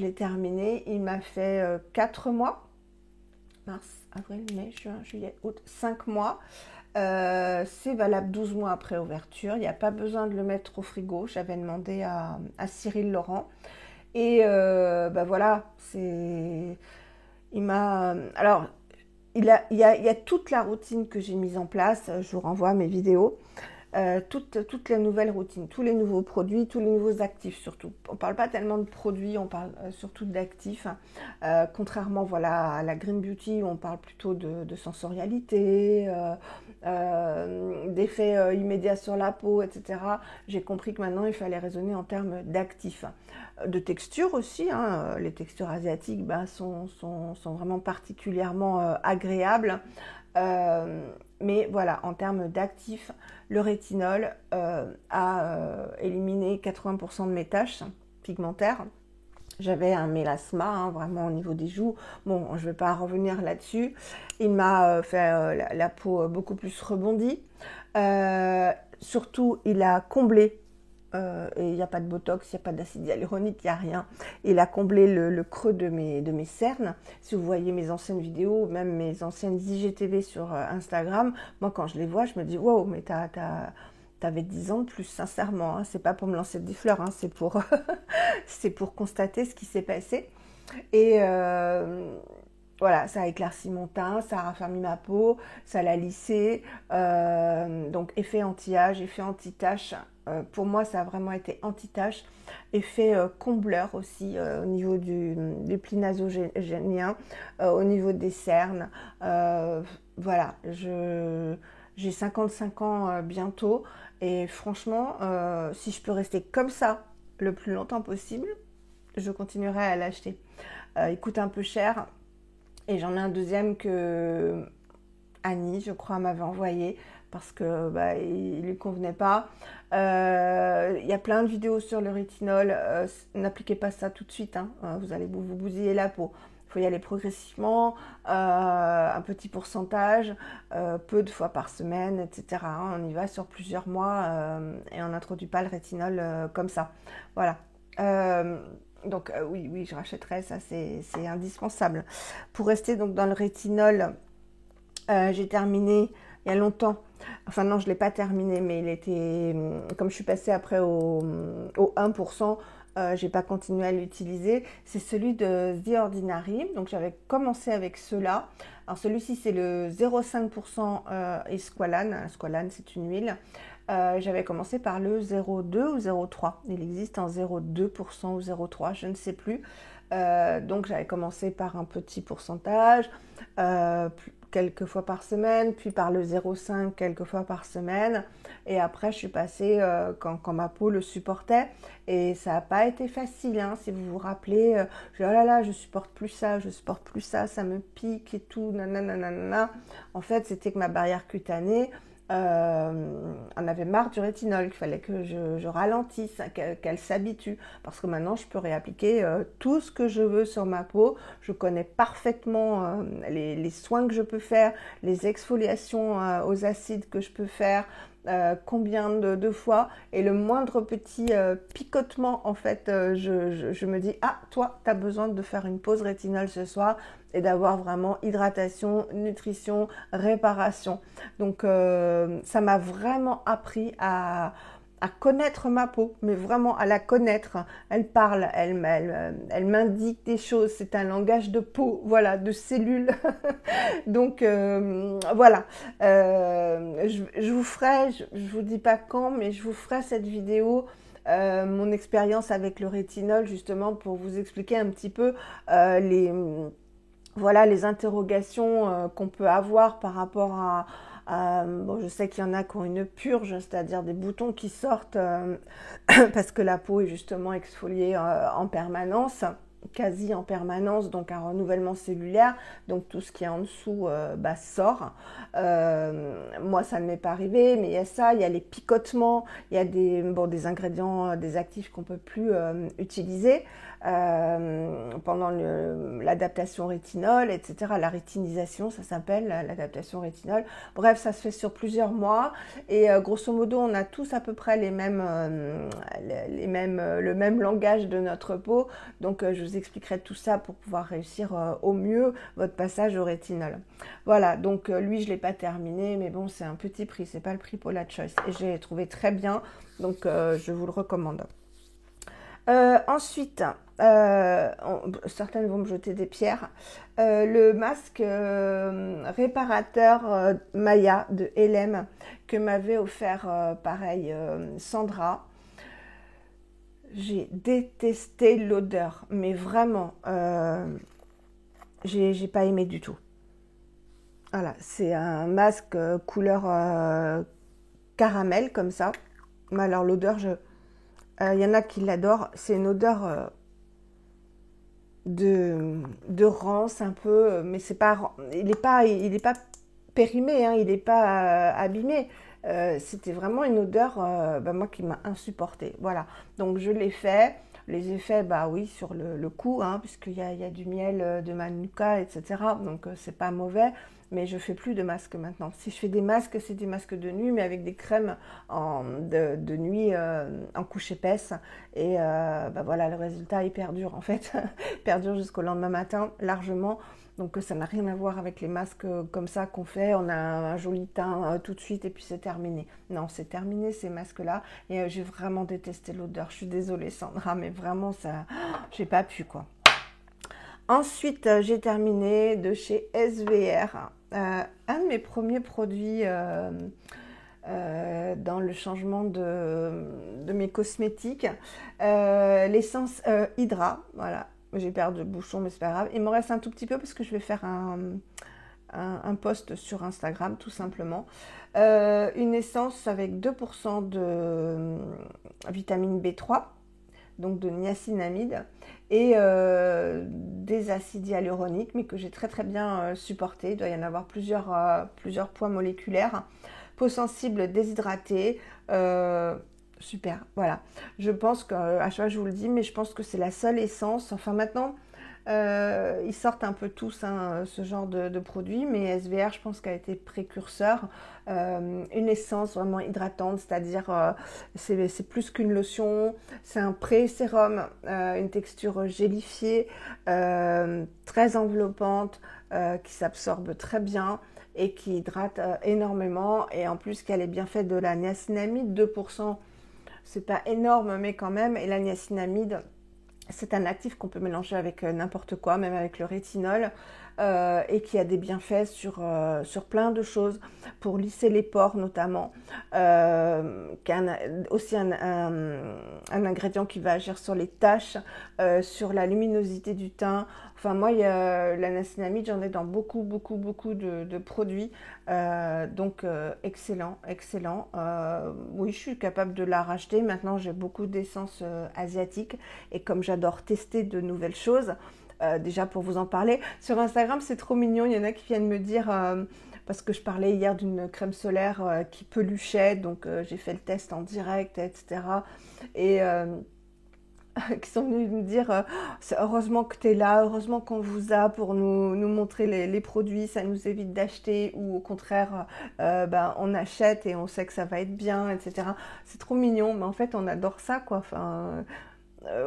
l'ai terminé. Il m'a fait 4 mois. Mars, avril, mai, juin, juillet, août, 5 mois. C'est valable 12 mois après ouverture. Il n'y a pas besoin de le mettre au frigo. J'avais demandé à Cyril Laurent. Et voilà, il m'a... Alors, il y a toute la routine que j'ai mise en place. Je vous renvoie à mes vidéos. Toutes les nouvelles routines, tous les nouveaux produits, tous les nouveaux actifs surtout. On ne parle pas tellement de produits, on parle surtout d'actifs. Contrairement voilà, à la Green Beauty, où on parle plutôt de sensorialité, d'effets immédiats sur la peau, etc. J'ai compris que maintenant, il fallait raisonner en termes d'actifs. De texture aussi, hein. Les textures asiatiques sont vraiment particulièrement agréables. Mais voilà, en termes d'actifs, le rétinol a éliminé 80% de mes taches pigmentaires. J'avais un mélasma, hein, vraiment au niveau des joues. Bon, je ne vais pas revenir là-dessus. Il m'a fait la peau beaucoup plus rebondie. Surtout, il a comblé. Et il n'y a pas de botox, il n'y a pas d'acide hyaluronique, il n'y a rien. Il a comblé le creux de mes cernes. Si vous voyez mes anciennes vidéos, même mes anciennes IGTV sur Instagram, moi quand je les vois, je me dis wow, mais t'avais 10 ans de plus, sincèrement. Hein. C'est pas pour me lancer des fleurs, hein, c'est pour, c'est pour constater ce qui s'est passé. Et voilà, ça a éclairci mon teint, ça a raffermi ma peau, ça l'a lissé. Donc effet anti-âge, effet anti-tache. Pour moi, ça a vraiment été anti-tache. Effet combleur aussi au niveau des plis nasogéniens, au niveau des cernes. Voilà, j'ai 55 ans bientôt. Et franchement, si je peux rester comme ça le plus longtemps possible, je continuerai à l'acheter. Il coûte un peu cher. Et j'en ai un deuxième que Annie, je crois, m'avait envoyé parce que bah, il lui convenait pas. Il y a plein de vidéos sur le rétinol. N'appliquez pas ça tout de suite, hein. Vous allez vous bousiller la peau. Il faut y aller progressivement, un petit pourcentage, peu de fois par semaine, etc. On y va sur plusieurs mois et on n'introduit pas le rétinol comme ça. Voilà. Donc oui, je rachèterai, ça c'est indispensable. Pour rester donc dans le rétinol, j'ai terminé il y a longtemps. Enfin non, je ne l'ai pas terminé, mais il était, comme je suis passée après au 1%, j'ai pas continué à l'utiliser. C'est celui de The Ordinary. Donc j'avais commencé avec ceux-là. Alors celui-ci c'est le 0,5% Squalane. Squalane c'est une huile. J'avais commencé par le 0,2 ou 0,3. Il existe en 0,2% ou 0,3, je ne sais plus. Donc j'avais commencé par un petit pourcentage, quelques fois par semaine, puis par le 0,5 quelques fois par semaine. Et après je suis passée quand ma peau le supportait. Et ça n'a pas été facile, hein, si vous vous rappelez. Oh là là, je supporte plus ça, ça me pique et tout, nanana. En fait, c'était que ma barrière cutanée, on avait marre du rétinol, qu'il fallait que je ralentisse, qu'elle s'habitue, parce que maintenant je peux réappliquer tout ce que je veux sur ma peau. Je connais parfaitement les soins que je peux faire, les exfoliations aux acides que je peux faire, combien de fois, et le moindre petit picotement, en fait, je me dis, ah, toi, tu as besoin de faire une pause rétinol ce soir, et d'avoir vraiment hydratation, nutrition, réparation. Donc ça m'a vraiment appris à connaître ma peau, mais vraiment à la connaître. Elle parle, elle m'indique des choses, c'est un langage de peau, voilà, de cellules. Donc voilà, je vous ferai, je vous dis pas quand, mais je vous ferai cette vidéo, mon expérience avec le rétinol, justement pour vous expliquer un petit peu voilà les interrogations qu'on peut avoir par rapport bon, je sais qu'il y en a qui ont une purge, c'est-à-dire des boutons qui sortent parce que la peau est justement exfoliée en permanence, quasi en permanence, donc un renouvellement cellulaire, donc tout ce qui est en dessous sort. Moi, ça ne m'est pas arrivé, mais il y a ça, il y a les picotements, il y a des ingrédients, des actifs qu'on ne peut plus utiliser pendant l'adaptation rétinol, etc. La rétinisation, ça s'appelle l'adaptation rétinol. Bref, ça se fait sur plusieurs mois et grosso modo, on a tous à peu près le même langage de notre peau. Donc, je vous expliquerai tout ça pour pouvoir réussir au mieux votre passage au rétinol. Voilà, donc lui, je ne l'ai pas terminé, mais bon, c'est un petit prix, c'est pas le prix Paula Choice. Et j'ai trouvé très bien, donc je vous le recommande. Ensuite, certaines vont me jeter des pierres. Le masque réparateur Maya de LM que m'avait offert, pareil, Sandra. J'ai détesté l'odeur, mais vraiment, j'ai pas aimé du tout. Voilà, c'est un masque couleur caramel comme ça. Mais alors l'odeur, y en a qui l'adorent. C'est une odeur de rance un peu, mais c'est pas, il est pas périmé, hein, il n'est pas abîmé. C'était vraiment une odeur, moi qui m'a insupportée. Voilà, donc je l'ai fait. Les effets, bah oui, sur le cou, hein, puisqu'il y a du miel de manuka, etc. Donc c'est pas mauvais. Mais je fais plus de masques maintenant. Si je fais des masques, c'est des masques de nuit, mais avec des crèmes de nuit en couche épaisse. Et voilà, le résultat est perdure en fait. Perdure jusqu'au lendemain matin, largement. Donc ça n'a rien à voir avec les masques comme ça qu'on fait. On a un joli teint tout de suite et puis c'est terminé. Non, c'est terminé ces masques-là. Et j'ai vraiment détesté l'odeur. Je suis désolée Sandra, mais vraiment ça, j'ai pas pu quoi. Ensuite, j'ai terminé de chez SVR. Un de mes premiers produits dans le changement de mes cosmétiques, l'essence Hydra. Voilà, j'ai perdu le bouchon, mais c'est pas grave. Il me reste un tout petit peu parce que je vais faire un post sur Instagram, tout simplement. Une essence avec 2% de vitamine B3. donc de niacinamide, et des acides hyaluroniques, mais que j'ai très très bien supporté. Il doit y en avoir plusieurs poids moléculaires. Peau sensible, déshydratée, super, voilà. Je pense que, à chaque fois je vous le dis, mais je pense que c'est la seule essence. Enfin maintenant, ils sortent un peu tous ce genre de produits, mais SVR, je pense qu'elle a été précurseur. Une essence vraiment hydratante, c'est-à-dire c'est plus qu'une lotion, c'est un pré-sérum, une texture gélifiée, très enveloppante, qui s'absorbe très bien et qui hydrate énormément. Et en plus qu'elle est bien faite de la niacinamide, 2%, c'est pas énorme, mais quand même. Et la niacinamide, c'est un actif qu'on peut mélanger avec n'importe quoi, même avec le rétinol, et qui a des bienfaits sur plein de choses, pour lisser les pores notamment, qui est aussi un ingrédient qui va agir sur les taches, sur la luminosité du teint. Enfin moi, la niacinamide, j'en ai dans beaucoup de produits, donc excellent. Oui, je suis capable de la racheter. Maintenant, j'ai beaucoup d'essences asiatiques, et comme j'adore tester de nouvelles choses, déjà pour vous en parler, sur Instagram c'est trop mignon, il y en a qui viennent me dire, parce que je parlais hier d'une crème solaire qui peluchait, donc j'ai fait le test en direct, etc. Et qui sont venus me dire c'est heureusement que tu es là, heureusement qu'on vous a pour nous montrer les produits, ça nous évite d'acheter, ou au contraire on achète et on sait que ça va être bien, etc. C'est trop mignon, mais en fait on adore ça quoi. Enfin,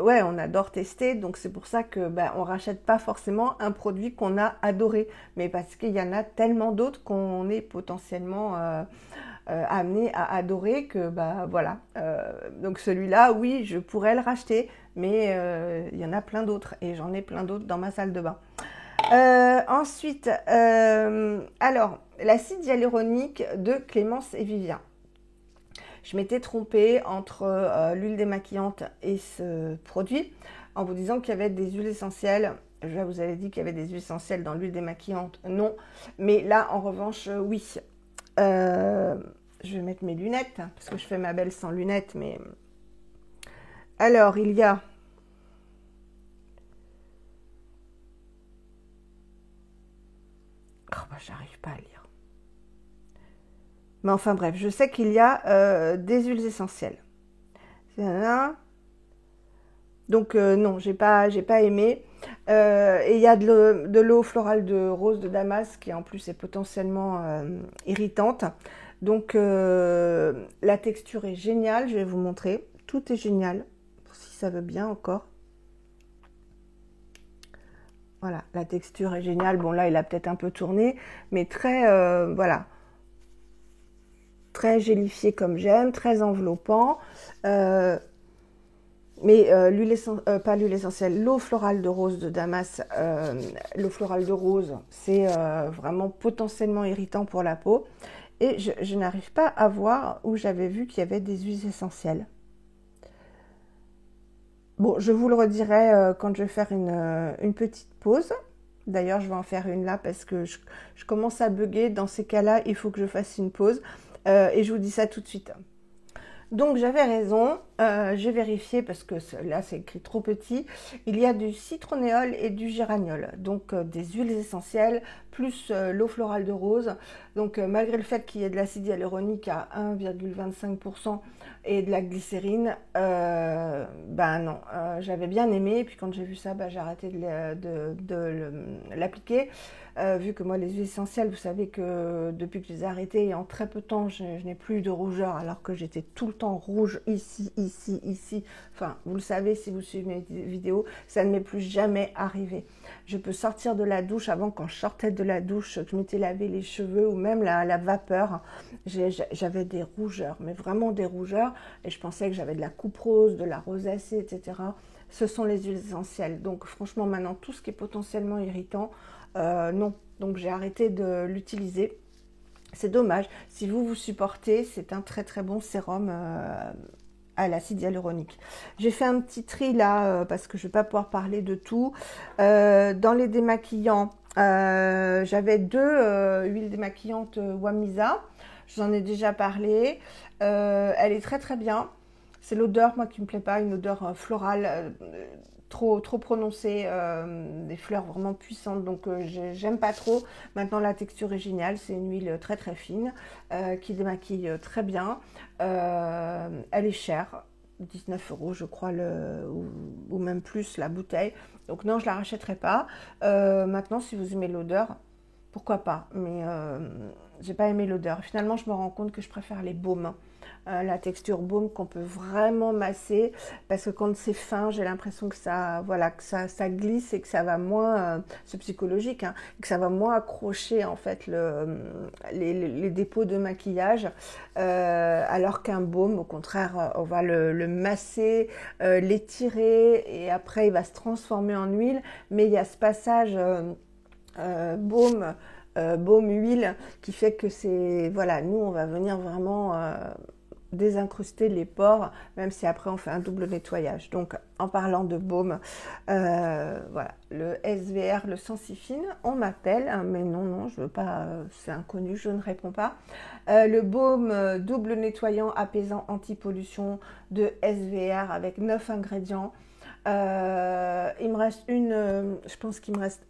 ouais, on adore tester, donc c'est pour ça que on rachète pas forcément un produit qu'on a adoré, mais parce qu'il y en a tellement d'autres qu'on est potentiellement amené à adorer, que voilà. Donc celui-là, oui, je pourrais le racheter, mais il y en a plein d'autres, et j'en ai plein d'autres dans ma salle de bain. Ensuite, alors, l'acide hyaluronique de Clémence et Vivien. Je m'étais trompée entre l'huile démaquillante et ce produit, en vous disant qu'il y avait des huiles essentielles. Je vous avais dit qu'il y avait des huiles essentielles dans l'huile démaquillante, non. Mais là, en revanche, oui. Je vais mettre mes lunettes, parce que je fais ma belle sans lunettes. Mais alors, il y a... Oh, j'arrive pas à lire. Mais enfin bref, je sais qu'il y a des huiles essentielles. Donc non, j'ai pas aimé. Et il y a de l'eau florale de rose de Damas, qui en plus est potentiellement irritante. Donc la texture est géniale, je vais vous montrer. Tout est génial, si ça veut bien encore. Voilà, la texture est géniale. Bon là, il a peut-être un peu tourné, mais très, voilà, très gélifié comme j'aime, très enveloppant. Mais pas l'huile essentielle, l'eau florale de rose de Damas, l'eau florale de rose, c'est vraiment potentiellement irritant pour la peau. Et je n'arrive pas à voir où j'avais vu qu'il y avait des huiles essentielles. Bon, je vous le redirai quand je vais faire une petite pause. D'ailleurs, je vais en faire une là parce que je commence à bugger. Dans ces cas-là, il faut que je fasse une pause. Et je vous dis ça tout de suite. Donc j'avais raison, j'ai vérifié parce que là c'est écrit trop petit. Il y a du citronnéol et du géraniol, donc des huiles essentielles plus l'eau florale de rose. Donc malgré le fait qu'il y ait de l'acide hyaluronique à 1,25% et de la glycérine, non, j'avais bien aimé. Et puis quand j'ai vu ça, j'ai arrêté de l'appliquer. Vu que moi les huiles essentielles, vous savez que depuis que je les ai arrêtées, en très peu de temps, je n'ai plus de rougeur, alors que j'étais tout le temps rouge ici. Enfin, vous le savez si vous suivez mes vidéos, ça ne m'est plus jamais arrivé. Je peux sortir de la douche. Avant, quand je sortais de la douche, je m'étais lavé les cheveux, ou même la vapeur, j'avais des rougeurs, mais vraiment des rougeurs, et je pensais que j'avais de la coupe rose, de la rosacée, etc. Ce sont les huiles essentielles. Donc franchement, maintenant, tout ce qui est potentiellement irritant, non. Donc j'ai arrêté de l'utiliser. C'est dommage. Si vous supportez, c'est un très très bon sérum à l'acide hyaluronique. J'ai fait un petit tri là parce que je ne vais pas pouvoir parler de tout. Dans les démaquillants, j'avais deux huiles démaquillantes Wamisa. Je vous en ai déjà parlé. Elle est très très bien. C'est l'odeur, moi, qui me plaît pas, une odeur florale trop prononcée, des fleurs vraiment puissantes, donc j'aime pas trop. Maintenant, la texture est géniale, c'est une huile très très fine qui démaquille très bien. Elle est chère, 19 € je crois, ou même plus la bouteille. Donc non, je la rachèterai pas. Maintenant, si vous aimez l'odeur, pourquoi pas, mais j'ai pas aimé l'odeur. Finalement, je me rends compte que je préfère les baumes. La texture baume qu'on peut vraiment masser, parce que quand c'est fin, j'ai l'impression que ça, voilà, que ça glisse et que ça va moins, c'est psychologique, hein, que ça va moins accrocher en fait les dépôts de maquillage, alors qu'un baume, au contraire, on va le masser, l'étirer et après il va se transformer en huile, mais il y a ce passage baume, baume huile qui fait que c'est, voilà, nous on va venir vraiment désincruster les pores, même si après on fait un double nettoyage. Donc en parlant de baume, voilà, le SVR, le Sensifine, on m'appelle, hein, mais non, je veux pas, c'est inconnu, je ne réponds pas. Le baume double nettoyant apaisant anti-pollution de SVR avec 9 ingrédients. Il me reste je pense qu'il me reste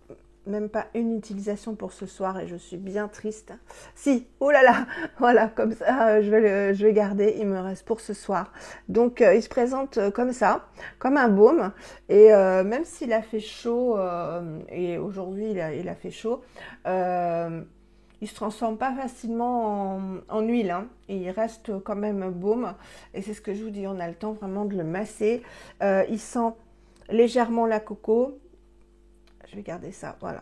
même pas une utilisation pour ce soir et je suis bien triste. Si, oh là là, voilà, comme ça, je vais garder, il me reste pour ce soir. Donc, il se présente comme ça, comme un baume. Et même s'il a fait chaud, et aujourd'hui il a fait chaud, il se transforme pas facilement en huile, hein. Il reste quand même baume. Et c'est ce que je vous dis, on a le temps vraiment de le masser. Il sent légèrement la coco. Je vais garder ça, voilà,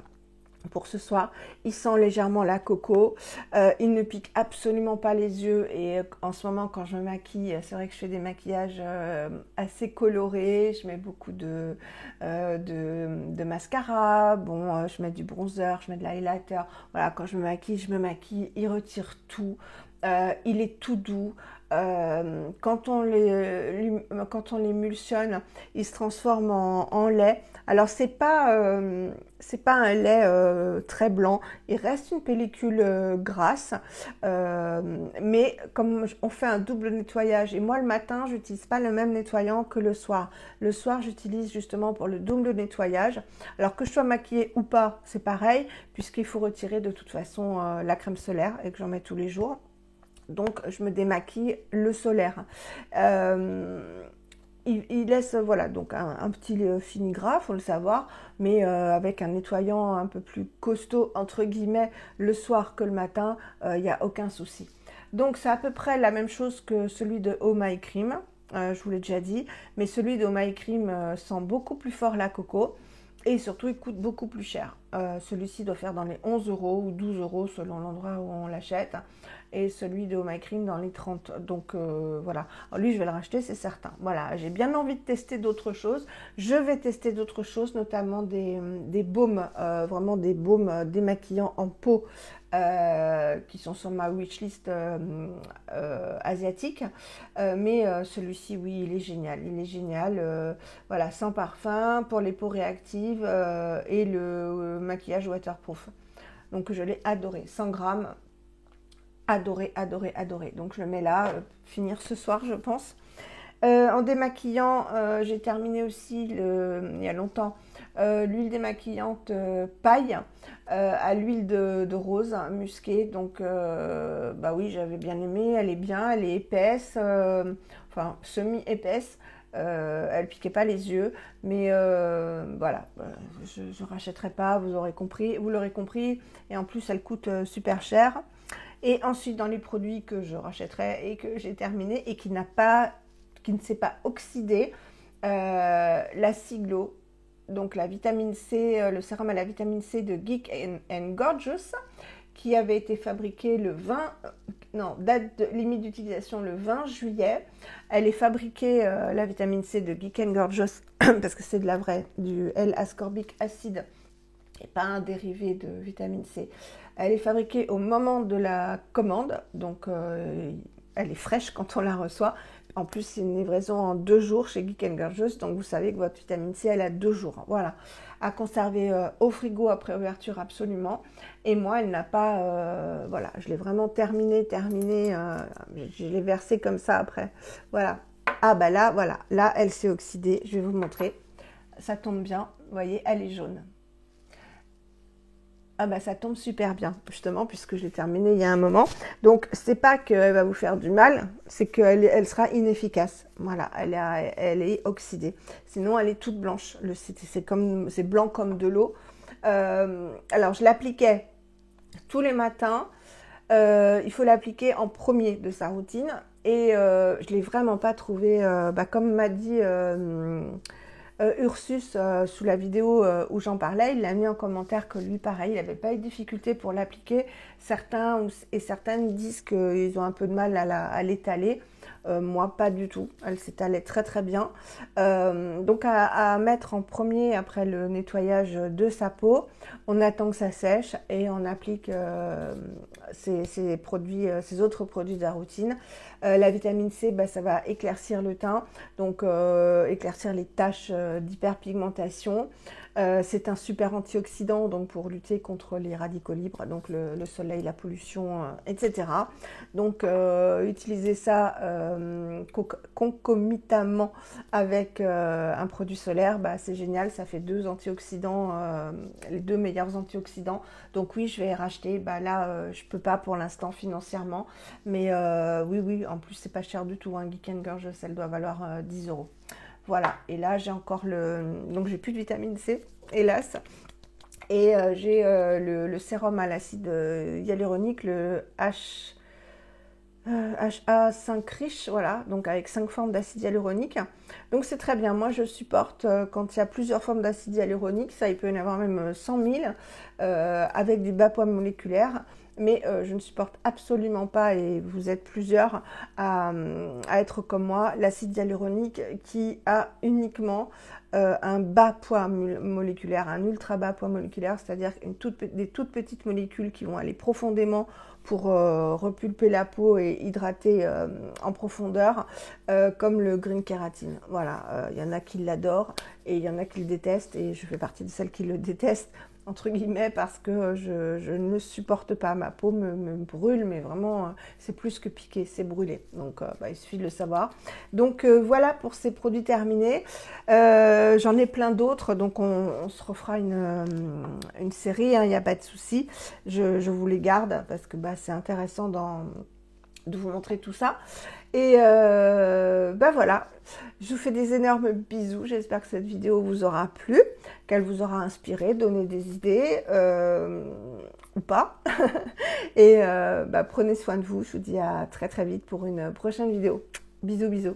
pour ce soir. Il sent légèrement la coco. Il ne pique absolument pas les yeux. Et en ce moment, quand je me maquille, c'est vrai que je fais des maquillages assez colorés. Je mets beaucoup de mascara. Bon, je mets du bronzer, je mets de l'highlighter. Voilà, quand je me maquille. Il retire tout. Il est tout doux. Quand on l'émulsionne, il se transforme en lait. Alors c'est pas un lait très blanc, il reste une pellicule grasse, mais comme on fait un double nettoyage, et moi le matin j'utilise pas le même nettoyant que le soir. Le soir j'utilise justement pour le double nettoyage. Alors que je sois maquillée ou pas, c'est pareil, puisqu'il faut retirer de toute façon la crème solaire et que j'en mets tous les jours. Donc, je me démaquille le solaire. Il laisse, voilà, donc un petit fini gras, faut le savoir, mais avec un nettoyant un peu plus costaud, entre guillemets, le soir que le matin, il n'y a aucun souci. Donc, c'est à peu près la même chose que celui de Oh My Cream, je vous l'ai déjà dit, mais celui de Oh My Cream sent beaucoup plus fort la coco. Et surtout, il coûte beaucoup plus cher. Celui-ci doit faire dans les 11 € ou 12 € selon l'endroit où on l'achète. Et celui de Oh My Cream dans les 30. Donc voilà. Alors, lui, je vais le racheter, c'est certain. Voilà, j'ai bien envie de tester d'autres choses. Je vais tester d'autres choses, notamment des baumes, vraiment des baumes démaquillants en peau qui sont sur ma wishlist asiatique. Mais celui-ci, oui, il est génial. Il est génial. Voilà, sans parfum, pour les peaux réactives et le maquillage waterproof. Donc je l'ai adoré. 100 grammes. Adoré, adoré, adoré. Donc je le mets là, finir ce soir, je pense. En démaquillant, j'ai terminé aussi, il y a longtemps, l'huile démaquillante paille à l'huile de rose musquée. Donc, bah oui, j'avais bien aimé. Elle est bien, elle est épaisse, enfin semi-épaisse. Elle piquait pas les yeux, mais voilà, je ne rachèterai pas, vous l'aurez compris. Et en plus, elle coûte super cher. Et ensuite, dans les produits que je rachèterai et que j'ai terminé et qui ne s'est pas oxydé, la Siglo, donc la vitamine C, le sérum à la vitamine C de Geek and Gorgeous, qui avait été fabriqué date de limite d'utilisation le 20 juillet. Elle est fabriquée, la vitamine C de Geek and Gorgeous, parce que c'est de la vraie, du L-ascorbic acide, et pas un dérivé de vitamine C. Elle est fabriquée au moment de la commande, donc elle est fraîche quand on la reçoit. En plus, c'est une livraison en 2 jours chez Geek and Gorgeous, donc vous savez que votre vitamine C, elle a 2 jours. Voilà, à conserver au frigo après ouverture absolument. Et moi, elle n'a pas, voilà, je l'ai vraiment terminé. Je l'ai versé comme ça après. Voilà, Ah bah là, voilà, là elle s'est oxydée, je vais vous montrer. Ça tombe bien, vous voyez, elle est jaune. Ah bah ça tombe super bien, justement, puisque je l'ai terminée il y a un moment. Donc, c'est pas qu'elle va vous faire du mal, c'est qu'elle sera inefficace. Voilà, elle est oxydée. Sinon, elle est toute blanche. C'est blanc comme de l'eau. Alors, je l'appliquais tous les matins. Il faut l'appliquer en premier de sa routine. Et je ne l'ai vraiment pas trouvé, comme m'a dit Ursus sous la vidéo où j'en parlais, il l'a mis en commentaire que lui pareil, il n'avait pas eu de difficulté pour l'appliquer. Certains et certaines disent qu'ils ont un peu de mal à l'étaler. Moi pas du tout, elle s'étalait très très bien. Donc à mettre en premier après le nettoyage de sa peau, on attend que ça sèche et on applique ces autres produits de la routine. La vitamine C, ça va éclaircir le teint, donc éclaircir les taches d'hyperpigmentation. C'est un super antioxydant donc pour lutter contre les radicaux libres, donc le soleil, la pollution, etc. Donc utiliser ça concomitamment avec un produit solaire, c'est génial, ça fait deux antioxydants, les deux meilleurs antioxydants. Donc oui, je vais racheter. Là, je peux pas pour l'instant financièrement, mais oui, en plus c'est pas cher du tout. Geek & Gorgeous, elle doit valoir 10 €. Voilà, et là j'ai encore donc j'ai plus de vitamine C, hélas. Et j'ai le sérum à l'acide hyaluronique, le HA5 riche, voilà, donc avec 5 formes d'acide hyaluronique. Donc c'est très bien, moi je supporte quand il y a plusieurs formes d'acide hyaluronique, ça il peut y en avoir même 100 000, avec du bas poids moléculaire. Mais je ne supporte absolument pas, et vous êtes plusieurs à être comme moi, l'acide hyaluronique qui a uniquement un bas poids moléculaire, un ultra bas poids moléculaire, c'est-à-dire des toutes petites molécules qui vont aller profondément pour repulper la peau et hydrater en profondeur, comme le green kératine. Voilà, il y en a qui l'adorent et il y en a qui le détestent, et je fais partie de celles qui le détestent, entre guillemets, parce que je ne supporte pas. Ma peau me brûle, mais vraiment, c'est plus que piquer, c'est brûler. Donc, il suffit de le savoir. Donc, voilà pour ces produits terminés. J'en ai plein d'autres, donc on se refera une série, il n'y a pas de souci. Je vous les garde parce que c'est intéressant de vous montrer tout ça. Et voilà, je vous fais des énormes bisous. J'espère que cette vidéo vous aura plu, qu'elle vous aura inspiré, donné des idées, ou pas. Et prenez soin de vous. Je vous dis à très très vite pour une prochaine vidéo. Bisous, bisous.